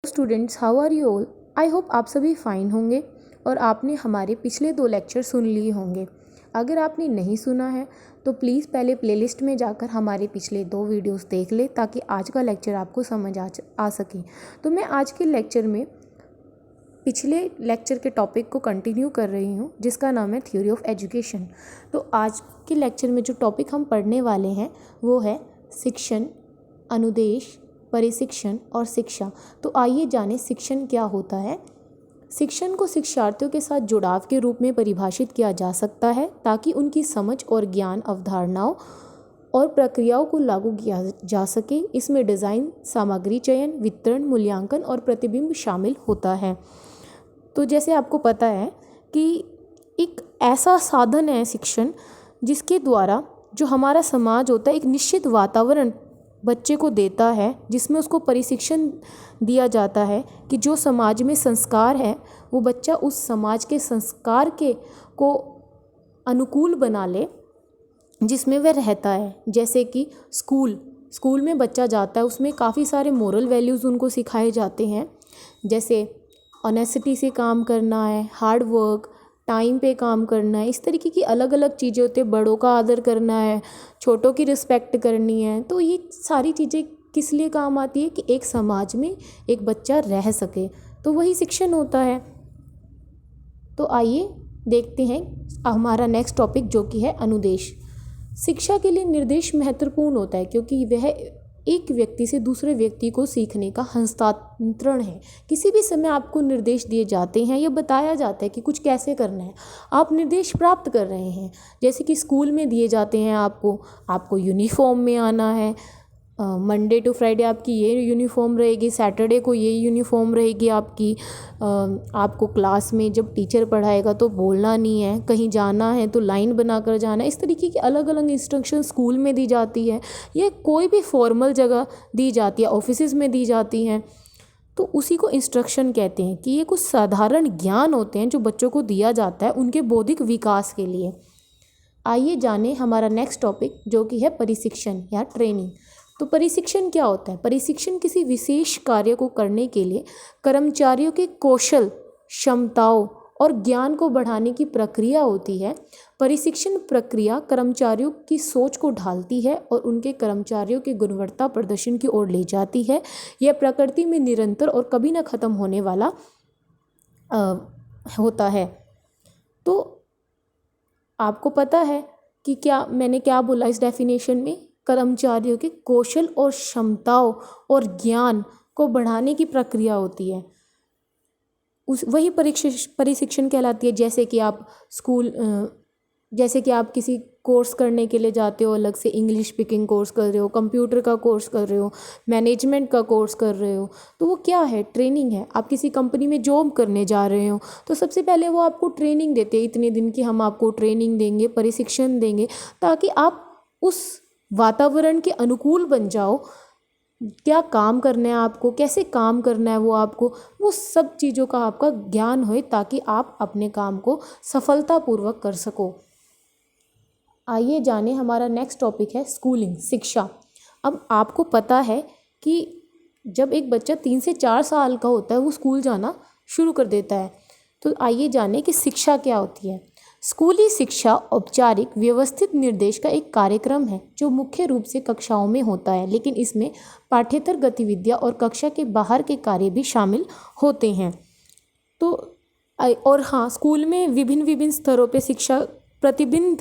Students, how are you all. I hope आप सभी fine होंगे और आपने हमारे पिछले 2 लेक्चर सुन लिए होंगे। अगर आपने नहीं सुना है तो प्लीज़ पहले प्लेलिस्ट में जाकर हमारे पिछले 2 वीडियोस देख ले ताकि आज का लेक्चर आपको समझ आ सके। तो मैं आज के लेक्चर में पिछले लेक्चर के टॉपिक को कंटिन्यू कर रही हूँ जिसका नाम है थ्योरी ऑफ एजुकेशन। तो आज के लेक्चर में जो टॉपिक हम पढ़ने वाले हैं वो है शिक्षण, अनुदेश, परिशिक्षण और शिक्षा। तो आइए जानें शिक्षण क्या होता है। शिक्षण को शिक्षार्थियों के साथ जुड़ाव के रूप में परिभाषित किया जा सकता है ताकि उनकी समझ और ज्ञान अवधारणाओं और प्रक्रियाओं को लागू किया जा सके। इसमें डिज़ाइन, सामग्री चयन, वितरण, मूल्यांकन और प्रतिबिंब शामिल होता है। तो जैसे आपको पता है कि एक ऐसा साधन है शिक्षण जिसके द्वारा जो हमारा समाज होता है एक निश्चित वातावरण बच्चे को देता है जिसमें उसको परिशिक्षण दिया जाता है कि जो समाज में संस्कार है वो बच्चा उस समाज के संस्कार के को अनुकूल बना ले जिसमें वह रहता है। जैसे कि स्कूल में बच्चा जाता है, उसमें काफ़ी सारे मोरल वैल्यूज़ उनको सिखाए जाते हैं, जैसे ऑनेस्टी से काम करना है, हार्ड वर्क, टाइम पे काम करना है। इस तरीके की अलग अलग चीज़ें होती है। बड़ों का आदर करना है, छोटों की रिस्पेक्ट करनी है। तो ये सारी चीज़ें किस लिए काम आती है कि एक समाज में एक बच्चा रह सके, तो वही शिक्षण होता है। तो आइए देखते हैं हमारा नेक्स्ट टॉपिक जो कि है अनुदेश। शिक्षा के लिए निर्देश महत्वपूर्ण होता है क्योंकि वह एक व्यक्ति से दूसरे व्यक्ति को सीखने का हस्तांतरण है। किसी भी समय आपको निर्देश दिए जाते हैं या बताया जाता है कि कुछ कैसे करना है, आप निर्देश प्राप्त कर रहे हैं। जैसे कि स्कूल में दिए जाते हैं आपको यूनिफॉर्म में आना है, मंडे टू फ्राइडे आपकी ये यूनिफॉर्म रहेगी, सैटरडे को ये यूनिफॉर्म रहेगी आपकी। आपको क्लास में जब टीचर पढ़ाएगा तो बोलना नहीं है, कहीं जाना है तो लाइन बनाकर जाना है। इस तरीके की अलग अलग इंस्ट्रक्शन स्कूल में दी जाती है या कोई भी फॉर्मल जगह दी जाती है, ऑफिसेज़ में दी जाती हैं। तो उसी को इंस्ट्रक्शन कहते हैं कि ये कुछ साधारण ज्ञान होते हैं जो बच्चों को दिया जाता है उनके बौद्धिक विकास के लिए। आइए जानें हमारा नेक्स्ट टॉपिक जो कि है परिशिक्षण या ट्रेनिंग। तो परिशिक्षण क्या होता है। परिशिक्षण किसी विशेष कार्य को करने के लिए कर्मचारियों के कौशल, क्षमताओं और ज्ञान को बढ़ाने की प्रक्रिया होती है। परिशिक्षण प्रक्रिया कर्मचारियों की सोच को ढालती है और उनके कर्मचारियों के गुणवत्ता प्रदर्शन की ओर ले जाती है। यह प्रकृति में निरंतर और कभी न खत्म होने वाला होता है। तो आपको पता है कि मैंने क्या बोला इस डेफिनेशन में। कर्मचारियों के कौशल और क्षमताओं और ज्ञान को बढ़ाने की प्रक्रिया होती है, वही परिशिक्षण कहलाती है। जैसे कि आप किसी कोर्स करने के लिए जाते हो, अलग से इंग्लिश स्पीकिंग कोर्स कर रहे हो, कंप्यूटर का कोर्स कर रहे हो, मैनेजमेंट का कोर्स कर रहे हो, तो वो क्या है, ट्रेनिंग है। आप किसी कंपनी में जॉब करने जा रहे हो तो सबसे पहले वो आपको ट्रेनिंग देते हैं, इतने दिन की हम आपको ट्रेनिंग देंगे, परिशिक्षण देंगे ताकि आप उस वातावरण के अनुकूल बन जाओ। क्या काम करना है आपको, कैसे काम करना है वो सब चीज़ों का आपका ज्ञान हो ताकि आप अपने काम को सफलतापूर्वक कर सको। आइए जाने हमारा नेक्स्ट टॉपिक है स्कूलिंग, शिक्षा। अब आपको पता है कि जब एक बच्चा 3 से 4 साल का होता है वो स्कूल जाना शुरू कर देता है। तो आइए जाने कि शिक्षा क्या होती है। स्कूली शिक्षा औपचारिक व्यवस्थित निर्देश का एक कार्यक्रम है जो मुख्य रूप से कक्षाओं में होता है, लेकिन इसमें पाठ्येतर गतिविधियां और कक्षा के बाहर के कार्य भी शामिल होते हैं। तो और हाँ, स्कूल में विभिन्न स्तरों पे शिक्षा प्रतिबिंब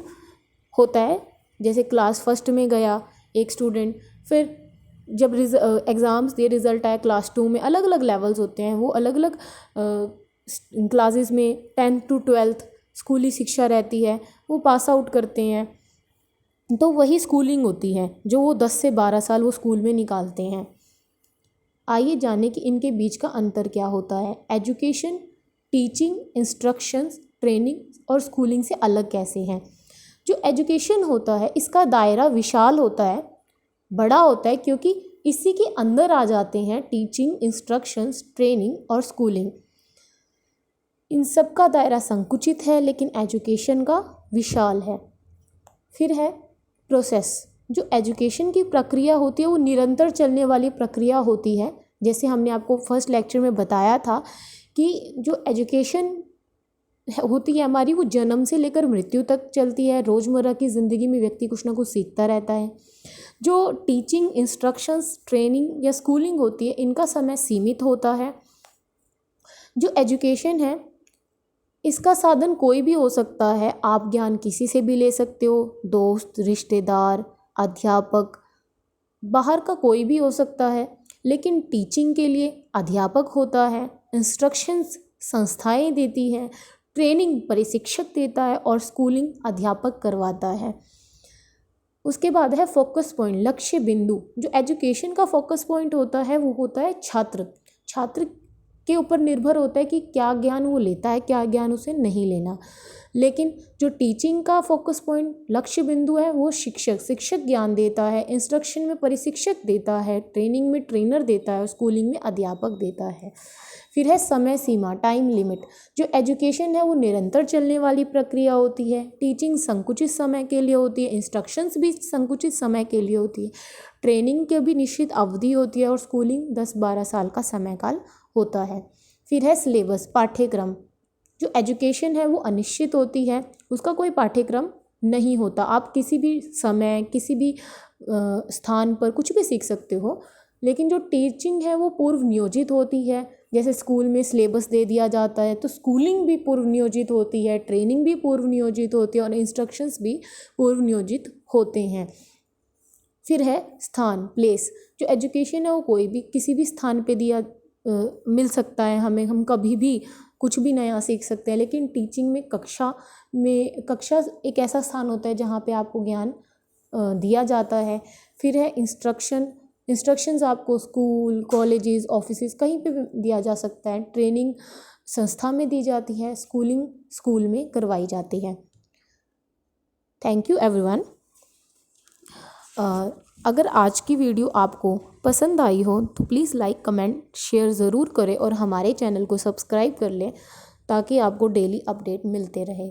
होता है। जैसे क्लास फर्स्ट में गया एक स्टूडेंट, फिर जब एग्ज़ाम्स दिए, रिज़ल्ट आया क्लास 2 में, अलग अलग लेवल्स होते हैं। वो अलग अलग क्लासेस में 10th to 12th स्कूली शिक्षा रहती है, वो पास आउट करते हैं। तो वही स्कूलिंग होती है जो वो 10 से 12 साल वो स्कूल में निकालते हैं। आइए जाने कि इनके बीच का अंतर क्या होता है। एजुकेशन, टीचिंग, इंस्ट्रक्शंस, ट्रेनिंग और स्कूलिंग से अलग कैसे हैं। जो एजुकेशन होता है इसका दायरा विशाल होता है, बड़ा होता है, क्योंकि इसी के अंदर आ जाते हैं टीचिंग, इंस्ट्रक्शंस, ट्रेनिंग और स्कूलिंग। इन सब का दायरा संकुचित है लेकिन एजुकेशन का विशाल है। फिर है प्रोसेस। जो एजुकेशन की प्रक्रिया होती है वो निरंतर चलने वाली प्रक्रिया होती है जैसे हमने आपको फर्स्ट लेक्चर में बताया था कि जो एजुकेशन होती है हमारी, वो जन्म से लेकर मृत्यु तक चलती है। रोज़मर्रा की ज़िंदगी में व्यक्ति कुछ ना कुछ सीखता रहता है। जो टीचिंग, इंस्ट्रक्शंस, ट्रेनिंग या स्कूलिंग होती है, इनका समय सीमित होता है। जो एजुकेशन है, इसका साधन कोई भी हो सकता है। आप ज्ञान किसी से भी ले सकते हो, दोस्त, रिश्तेदार, अध्यापक, बाहर का कोई भी हो सकता है। लेकिन टीचिंग के लिए अध्यापक होता है, इंस्ट्रक्शंस संस्थाएं देती हैं, ट्रेनिंग प्रशिक्षक देता है और स्कूलिंग अध्यापक करवाता है। उसके बाद है फोकस पॉइंट, लक्ष्य बिंदु। जो एजुकेशन का फोकस पॉइंट होता है वो होता है छात्र। छात्र के ऊपर निर्भर होता है कि क्या ज्ञान वो लेता है, क्या ज्ञान उसे नहीं लेना। लेकिन जो टीचिंग का फोकस पॉइंट, लक्ष्य बिंदु है, वो शिक्षक ज्ञान देता है, इंस्ट्रक्शन में प्रशिक्षक देता है, ट्रेनिंग में ट्रेनर देता है और स्कूलिंग में अध्यापक देता है। फिर है समय सीमा, टाइम लिमिट। जो एजुकेशन है वो निरंतर चलने वाली प्रक्रिया होती है। टीचिंग संकुचित समय के लिए होती है, इंस्ट्रक्शंस भी संकुचित समय के लिए होती है, ट्रेनिंग की भी निश्चित अवधि होती है और स्कूलिंग 10-12 साल का समय काल होता है। फिर है सिलेबस, पाठ्यक्रम। जो एजुकेशन है वो अनिश्चित होती है, उसका कोई पाठ्यक्रम नहीं होता। आप किसी भी समय, किसी भी स्थान पर कुछ भी सीख सकते हो। लेकिन जो टीचिंग है वो पूर्व नियोजित होती है। जैसे स्कूल में सिलेबस दे दिया जाता है, तो स्कूलिंग भी पूर्व नियोजित होती है, ट्रेनिंग भी पूर्व नियोजित होती है और इंस्ट्रक्शंस भी पूर्व नियोजित होते हैं। फिर है स्थान, प्लेस। जो एजुकेशन है वो कोई भी किसी भी स्थान पे दिया मिल सकता है हमें, हम कभी भी कुछ भी नया सीख सकते हैं। लेकिन टीचिंग में कक्षा एक ऐसा स्थान होता है जहाँ पे आपको ज्ञान दिया जाता है। फिर है इंस्ट्रक्शंस आपको स्कूल, कॉलेजेस, ऑफिसेज कहीं पे भी दिया जा सकता है। ट्रेनिंग संस्था में दी जाती है, स्कूलिंग स्कूल में करवाई जाती है। Thank you everyone. अगर आज की वीडियो आपको पसंद आई हो तो प्लीज़ लाइक, कमेंट, शेयर ज़रूर करें और हमारे चैनल को सब्सक्राइब कर लें ताकि आपको डेली अपडेट मिलते रहे।